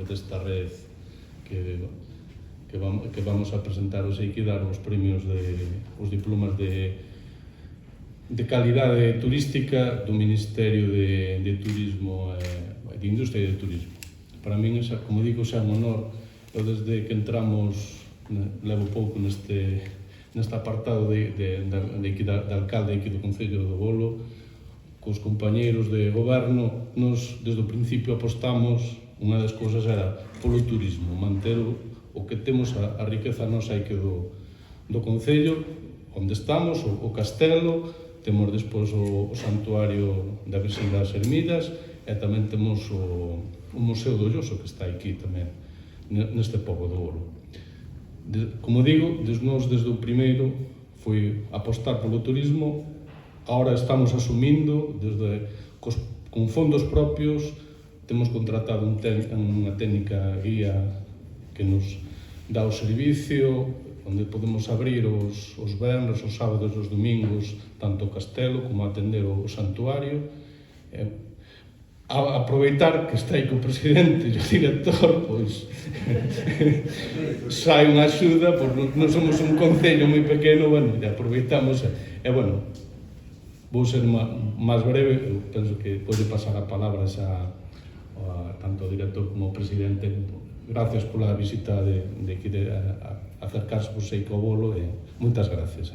desta red que vamos a presentar hoxe e que dar os premios os diplomas de calidade turística do Ministerio de Turismo de Industria e de Turismo. Para min, como digo, xa é un honor. Eu desde que entramos, levo pouco neste apartado de alcalde aquí do Concello do Bolo, cos compañeiros de goberno, nos desde o principio apostamos, unha das cousas era polo turismo, manter o que temos, a riqueza nosa aquí do Concello, onde estamos, o castelo, temos despois o santuario da Virxen das Ermidas e tamén temos o Museo do Olloso, que está aquí tamén, neste pobo do Bolo. Como digo, desde o primeiro foi apostar polo turismo. Ahora estamos asumindo, con fondos propios, temos contratado unha técnica guía que nos dá o servicio, onde podemos abrir os venres, os sábados e os domingos, tanto o castelo como atender o santuario. A aproveitar que está aí co presidente e o director, pois sai unha axuda, pois non somos un concello moi pequeno, bueno, e aproveitamos, e bueno, vou ser máis breve, eu penso que pode pasar a palabra tanto ao director como ao presidente. Gracias pola visita de acercarse vos aí co Bolo e moitas gracias.